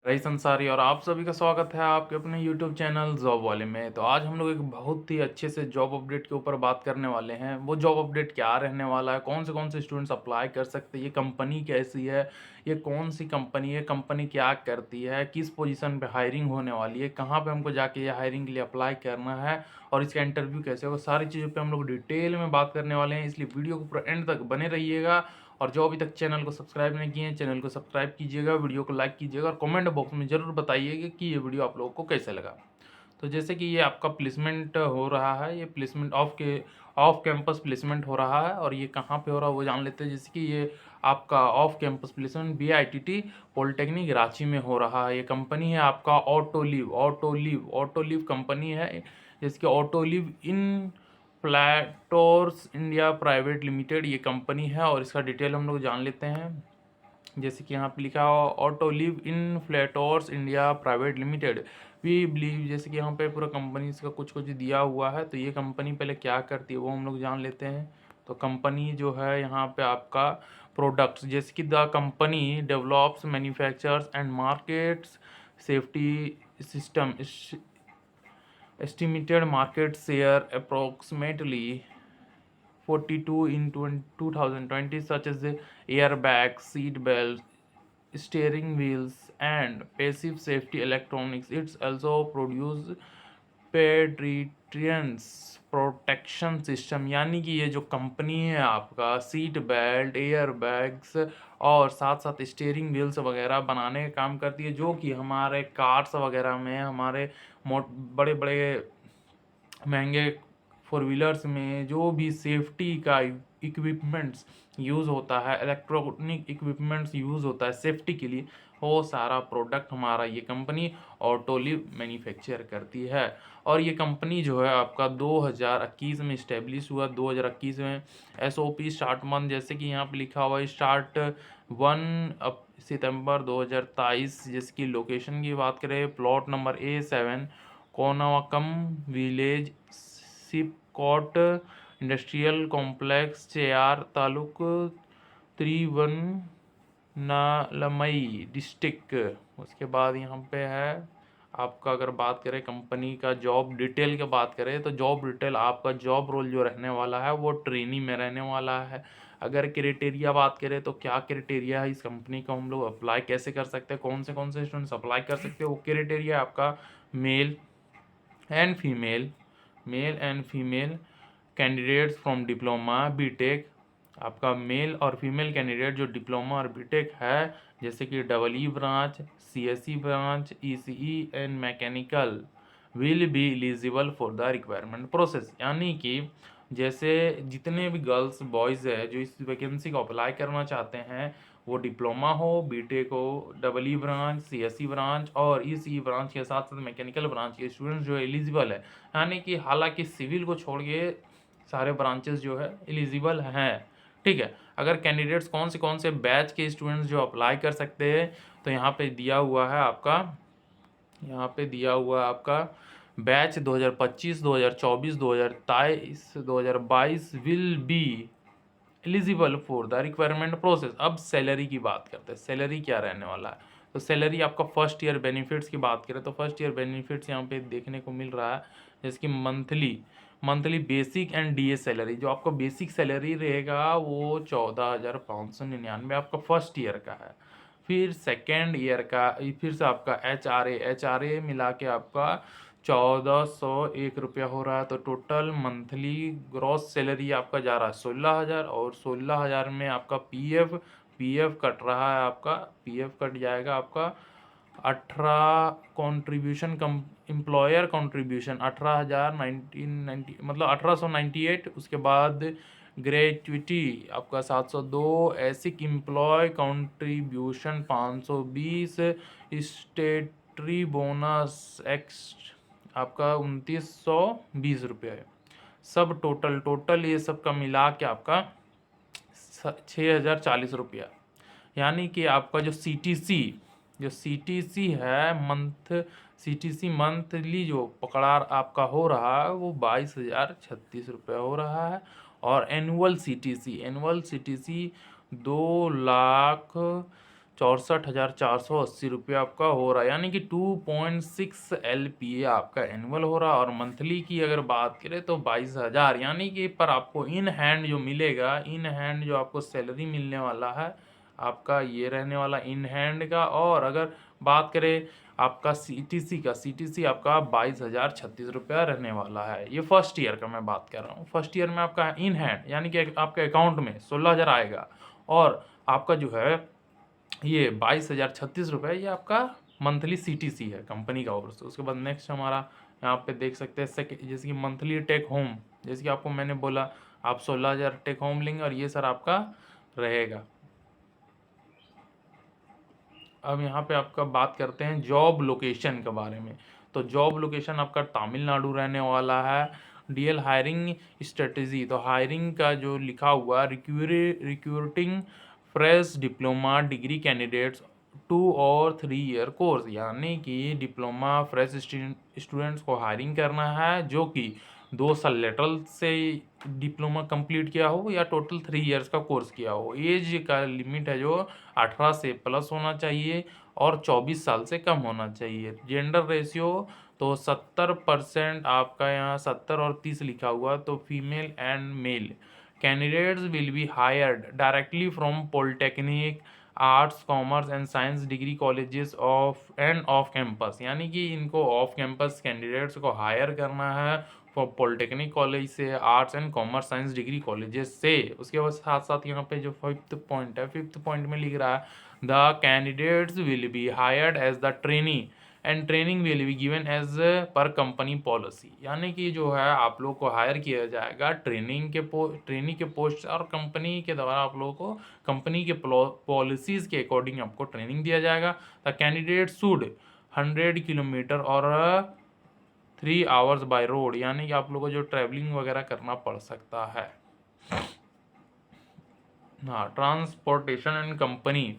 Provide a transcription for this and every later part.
Rice Ansari और आप सभी का स्वागत है आपके अपने यूट्यूब चैनल जॉब वाले में। तो आज हम लोग एक बहुत ही अच्छे से जॉब अपडेट के ऊपर बात करने वाले हैं। वो जॉब अपडेट क्या रहने वाला है, कौन से स्टूडेंट्स अप्लाई कर सकते हैं, ये कंपनी कैसी है, ये कौन सी कंपनी है, कंपनी क्या करती है, किस पोजीशन पे हायरिंग होने वाली है, कहाँ पे हमको जाके ये हायरिंग के लिए अप्लाई करना है और इसका इंटरव्यू कैसे होगा, सारी चीज़ों पर हम लोग डिटेल में बात करने वाले हैं। इसलिए वीडियो को पूरा एंड तक बने रहिएगा। और जो अभी तक चैनल को सब्सक्राइब नहीं किए हैं, चैनल को सब्सक्राइब कीजिएगा, वीडियो को लाइक कीजिएगा और कमेंट बॉक्स में ज़रूर बताइएगा कि ये वीडियो आप लोगों को कैसे लगा। तो जैसे कि ये आपका प्लेसमेंट हो रहा है, ये प्लेसमेंट ऑफ कैंपस प्लेसमेंट हो रहा है। और ये कहाँ पे हो रहा है वो जान लेते हैं। जैसे कि ये आपका off campus placement BITT polytechnic Ranchi में हो रहा है। ये कंपनी है आपका ऑटोलिव कंपनी है। जिसकी ऑटोलिव इन फ्लैटोर्स इंडिया प्राइवेट लिमिटेड ये कंपनी है और इसका डिटेल हम लोग जान लेते हैं। जैसे कि यहाँ पे लिखा हुआ ऑटोलिव इन फ्लैटोर्स India private limited we believe. जैसे कि यहाँ पे पूरा कंपनी का कुछ कुछ दिया हुआ है। तो ये कंपनी पहले क्या करती है वो हम लोग जान लेते हैं। तो कंपनी जो है यहाँ पे आपका प्रोडक्ट्स, जैसे कि the company develops manufactures and markets safety system estimated market share approximately 42 in 2020, such as the airbags, seat belts, steering wheels, and passive safety electronics. It's also produce pedestrian protection system. यानी कि ये जो company है आपका seat belt, air bags और साथ साथ steering wheels वगैरह बनाने का काम करती है, जो कि हमारे कार्स वगैरह में, हमारे बड़े बड़े महंगे फोर व्हीलर्स में जो भी सेफ्टी का इक्विपमेंट्स यूज़ होता है, इलेक्ट्रॉनिक इक्विपमेंट्स यूज़ होता है सेफ्टी के लिए, वो सारा प्रोडक्ट हमारा ये कंपनी ऑटोलिव मैन्युफैक्चर करती है। और ये कंपनी जो है आपका 2021 में इस्टेब्लिश हुआ। 2021 में SOP स्टार्ट मंथ, जैसे कि यहाँ पे लिखा हुआ है स्टार्ट 1 सितंबर 2023। जिसकी लोकेशन की बात करें, plot number A7 Konavakkam village, SIPCOT industrial complex, Cheyyar taluk, Tiruvannamalai district. उसके बाद यहाँ पे है आपका, अगर बात करें कंपनी का जॉब डिटेल की बात करें, तो जॉब डिटेल आपका जॉब रोल जो रहने वाला है वो ट्रेनी में रहने वाला है। अगर क्राइटेरिया बात करें तो क्या क्राइटेरिया है इस कंपनी को, हम लोग अप्लाई कैसे कर सकते हैं, कौन से स्टूडेंट्स अप्लाई कर सकते हैं, वो क्राइटेरिया आपका male and female, male and female candidates from diploma BTech. आपका मेल और फीमेल कैंडिडेट जो डिप्लोमा और बीटेक है, जैसे कि EE branch, CSE branch, ECE and mechanical, will be eligible for the requirement process. यानी कि जैसे जितने भी गर्ल्स बॉयज़ है जो इस वैकेंसी को अप्लाई करना चाहते हैं, वो डिप्लोमा हो, बीटेक हो, EE ब्रांच, CSE ब्रांच और ECE ब्रांच के साथ साथ मैकेनिकल ब्रांच के स्टूडेंट्स जो एलिजिबल है। यानी कि हालांकि सिविल को छोड़ के सारे ब्रांचेस जो है एलिजिबल हैं। ठीक है। अगर कैंडिडेट्स कौन से बैच के स्टूडेंट्स जो अप्लाई कर सकते हैं, तो यहाँ पे दिया हुआ है आपका, यहाँ पे दिया हुआ है आपका batch 2025, 2024, 2023, 2022 will be eligible for the requirement process. अब सैलरी की बात करते हैं, सैलरी क्या रहने वाला है। तो सैलरी आपका फर्स्ट ईयर बेनिफिट्स की बात करें तो फर्स्ट ईयर बेनिफिट्स यहाँ पे देखने को मिल रहा है। जैसे कि monthly basic and DA salary, जो आपका बेसिक सैलरी रहेगा वो 14,599 आपका फर्स्ट ईयर का है। फिर सेकेंड ईयर का फिर से आपका HRA मिला के आपका 1,401 रुपया हो रहा है। तो टोटल मंथली ग्रॉस सैलरी आपका जा रहा है 16,000। और 16,000 में आपका पीएफ कट रहा है, आपका पीएफ कट जाएगा आपका 18 कॉन्ट्रीब्यूशन कम एम्प्लॉयर कॉन्ट्रीब्यूशन 18,090 मतलब 1898। उसके बाद ग्रेचुइटी आपका 702, ESIC employ contribution 520, statutory bonus एक्स आपका 2,920 रुपये है। सब टोटल ये सब का मिला के आपका 6,040 रुपया। यानी कि आपका जो CTC है मंथली जो पकड़ा आपका हो रहा है वो 22,036 रुपये हो रहा है। और एनुअल CTC 2,00,000 ₹64,480 आपका हो रहा है, यानी कि 2.6 LPA आपका एनुअल हो रहा है। और मंथली की अगर बात करें तो 22,000, यानी कि पर आपको इन हैंड जो मिलेगा, इन हैंड जो आपको सैलरी मिलने वाला है आपका ये रहने वाला इन हैंड का। और अगर बात करें आपका CTC का, CTC आपका ₹22,036 रहने वाला है। ये फर्स्ट ईयर का मैं बात कर रहा हूँ। फर्स्ट ईयर में आपका इन हैंड यानी कि आपके अकाउंट में 16,000 आएगा। और आपका जो है ये ₹22,036 ये आपका मंथली CTC है कंपनी का ओर से। उसके बाद नेक्स्ट हमारा यहाँ पे देख सकते हैं जैसे कि मंथली टेक होम, जैसे कि आपको मैंने बोला आप 16,000 टेक होम लेंगे और ये सर आपका रहेगा। अब यहाँ पे आपका बात करते हैं जॉब लोकेशन के बारे में। तो जॉब लोकेशन आपका तमिलनाडु रहने वाला है। DL हायरिंग स्ट्रेटजी, तो हायरिंग का जो लिखा हुआ recruiting fresh diploma degree candidates 2 और 3 ईयर कोर्स, यानी कि डिप्लोमा फ्रेश स्टूडेंट्स को हायरिंग करना है जो कि 2 साल लेटरल से डिप्लोमा कंप्लीट किया हो या टोटल 3 इयर्स का कोर्स किया हो। एज का लिमिट है जो 18 से प्लस होना चाहिए और 24 साल से कम होना चाहिए। जेंडर रेशियो तो 70% आपका यहाँ 70 और 30 लिखा हुआ, तो female and male candidates will be hired directly from polytechnic arts commerce and science degree colleges off and off campus, यानी कि इनको ऑफ कैंपस कैंडिडेट्स को हायर करना है पॉलिटेक्निक कॉलेज से, arts and commerce science degree colleges से। उसके बाद साथ साथ यहाँ पे जो फिफ्थ पॉइंट है, फिफ्थ पॉइंट में लिख रहा है the candidates will be hired as the trainee and training will be given as per company policy, यानी कि जो है आप लोग को हायर किया जाएगा ट्रेनिंग के पोस्ट और कंपनी के द्वारा आप लोगों को कंपनी के पॉलिसीज़ के अकॉर्डिंग आपको ट्रेनिंग दिया जाएगा। द कैंडिडेट शुड 100 किलोमीटर और 3 आवर्स बाय रोड, यानी कि आप लोगों को जो ट्रैवलिंग वगैरह करना पड़ सकता है। हाँ, ट्रांसपोर्टेशन एंड कंपनी,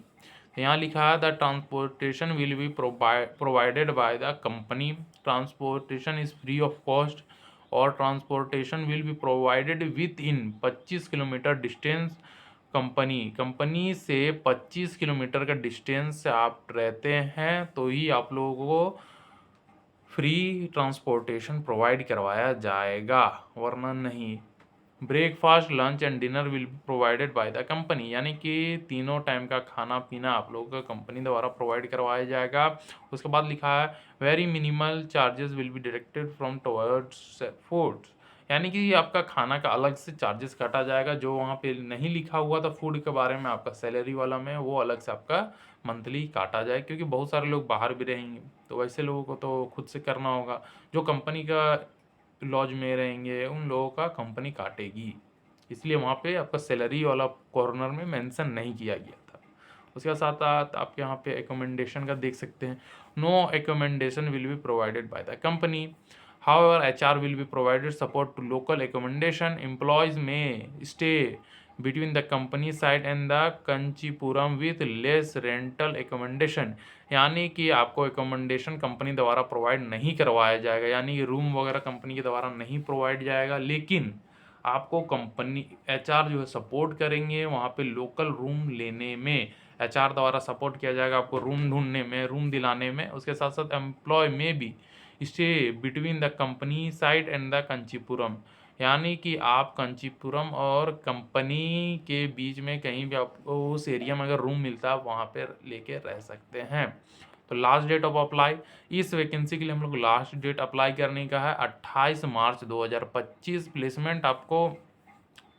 यहाँ लिखा है the transportation will be provided by the company, transportation is free of cost और transportation will be provided within 25 kilometre distance company से 25 किलोमीटर का डिस्टेंस से आप रहते हैं तो ही आप लोगों को फ्री ट्रांसपोर्टेशन प्रोवाइड करवाया जाएगा, वरना नहीं। Breakfast lunch and dinner will be provided by the company, यानी कि तीनों टाइम का खाना पीना आप लोगों का कंपनी द्वारा प्रोवाइड करवाया जाएगा। उसके बाद लिखा है very minimal charges will be deducted from towards foods, यानी कि आपका खाना का अलग से चार्जेस काटा जाएगा। जो वहाँ पे नहीं लिखा हुआ था फूड के बारे में आपका सैलरी वाला में, वो अलग से आपका मंथली काटा जाए, क्योंकि बहुत सारे लोग बाहर भी रहेंगे तो वैसे लोगों को तो खुद से करना होगा। जो कंपनी का लॉज में रहेंगे उन लोगों का कंपनी काटेगी, इसलिए वहाँ पे आपका सैलरी वाला कॉर्नर में मेंशन नहीं किया गया था। उसके साथ साथ आपके यहाँ पे एकोमेंडेशन का देख सकते हैं। No accommodation will be provided by the company, however HR will be provided support to local accommodation, employees may stay between the company site and the Kanchipuram with less rental accommodation, यानी कि आपको accommodation company द्वारा provide नहीं करवाया जाएगा, यानी कि room वगैरह कंपनी के द्वारा नहीं प्रोवाइड जाएगा, लेकिन आपको कंपनी HR जो है सपोर्ट करेंगे वहाँ पे लोकल रूम लेने में। HR द्वारा सपोर्ट किया जाएगा आपको रूम ढूंढने में, रूम दिलाने में। उसके साथ साथ एम्प्लॉय में भी stay between the company site and the Kanchipuram, यानी कि आप कंचीपुरम और कंपनी के बीच में कहीं भी आपको उस एरिया में अगर रूम मिलता है वहाँ पे लेके रह सकते हैं। तो लास्ट डेट ऑफ अप्लाई, इस वैकेंसी के लिए हम लोग लास्ट डेट अप्लाई करने का है 28 मार्च 2025। प्लेसमेंट आपको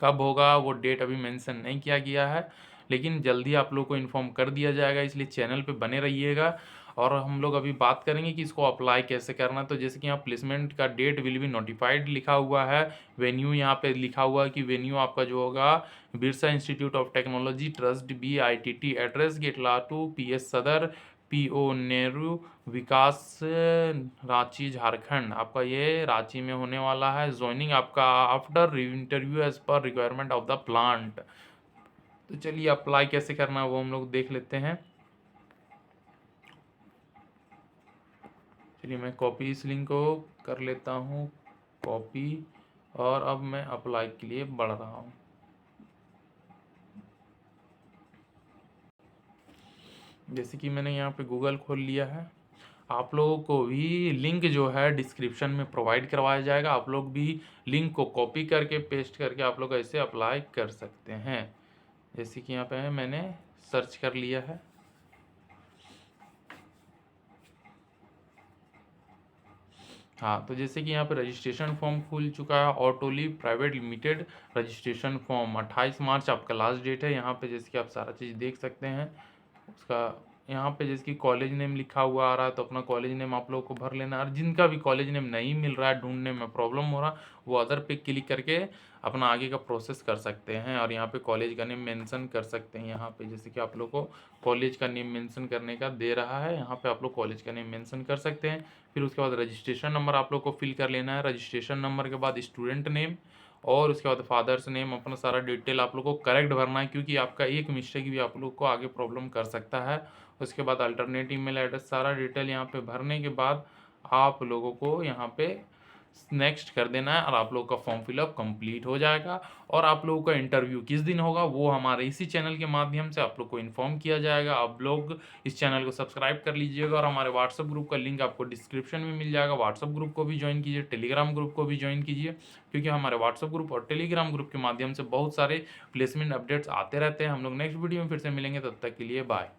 कब होगा वो डेट अभी मेंशन नहीं किया गया है, लेकिन जल्दी आप लोग को इन्फॉर्म कर दिया जाएगा, इसलिए चैनल पे बने रहिएगा। और हम लोग अभी बात करेंगे कि इसको अप्लाई कैसे करना है। तो जैसे कि यहाँ प्लेसमेंट का डेट विल बी नोटिफाइड लिखा हुआ है, वेन्यू यहाँ पे लिखा हुआ है कि वेन्यू आपका जो होगा Birsa institute of technology trust BITT, address gate Latu PS Sadar PO Nehru Vikas Ranchi Jharkhand, आपका ये रांची में होने वाला है। ज्वाइनिंग आपका after interview as per requirement of the plant. तो चलिए अप्लाई कैसे करना है वो हम लोग देख लेते हैं। चलिए मैं कॉपी इस लिंक को कर लेता हूँ कॉपी, और अब मैं अप्लाई के लिए बढ़ रहा हूँ। जैसे कि मैंने यहाँ पे गूगल खोल लिया है। आप लोगों को भी लिंक जो है डिस्क्रिप्शन में प्रोवाइड करवाया जाएगा। आप लोग भी लिंक को कॉपी करके पेस्ट करके आप लोग ऐसे अप्लाई कर सकते हैं। जैसे कि यहाँ पे मैंने सर्च कर लिया है। हाँ, तो जैसे कि यहाँ पे रजिस्ट्रेशन फॉर्म खुल चुका है। ऑटोली प्राइवेट लिमिटेड रजिस्ट्रेशन फॉर्म 28 मार्च आपका लास्ट डेट है। यहाँ पे जैसे कि आप सारा चीज़ देख सकते हैं। उसका यहाँ पे जैसे कि कॉलेज नेम लिखा हुआ आ रहा है, तो अपना कॉलेज नेम आप लोगों को भर लेना है। और जिनका भी कॉलेज नेम नहीं मिल रहा है, ढूंढने में प्रॉब्लम हो रहा, वो अदर पे क्लिक करके अपना आगे का प्रोसेस कर सकते हैं। और यहाँ पे कॉलेज का नेम मेंशन कर सकते हैं। यहाँ पे जैसे कि आप लोग को कॉलेज का नेम मेंशन करने का दे रहा है, यहाँ पे आप लोग कॉलेज का नेम मेंशन कर सकते हैं। फिर उसके बाद रजिस्ट्रेशन नंबर आप लोग को फिल कर लेना है। रजिस्ट्रेशन नंबर के बाद स्टूडेंट नेम और उसके बाद फादर्स नेम, अपना सारा डिटेल आप लोग को करेक्ट भरना है, क्योंकि आपका एक मिस्टेक भी आप लोग को आगे प्रॉब्लम कर सकता है। उसके बाद अल्टरनेट ईमेल एड्रेस, सारा डिटेल यहाँ पे भरने के बाद आप लोगों को यहाँ पे नेक्स्ट कर देना है और आप लोगों का फॉर्म फिलअप कंप्लीट हो जाएगा। और आप लोगों का इंटरव्यू किस दिन होगा वो हमारे इसी चैनल के माध्यम से आप लोग को इन्फॉर्म किया जाएगा। आप लोग इस चैनल को सब्सक्राइब कर लीजिएगा और हमारे व्हाट्सअप ग्रुप का लिंक आपको डिस्क्रिप्शन में मिल जाएगा। व्हाट्सअप ग्रुप को भी ज्वाइन कीजिए, टेलीग्राम ग्रुप को भी ज्वाइन कीजिए, क्योंकि हमारे व्हाट्सअप ग्रुप और टेलीग्राम ग्रुप के माध्यम से बहुत सारे प्लेसमेंट अपडेट्स आते रहते हैं। हम लोग नेक्स्ट वीडियो में फिर से मिलेंगे, तब तक के लिए बाय।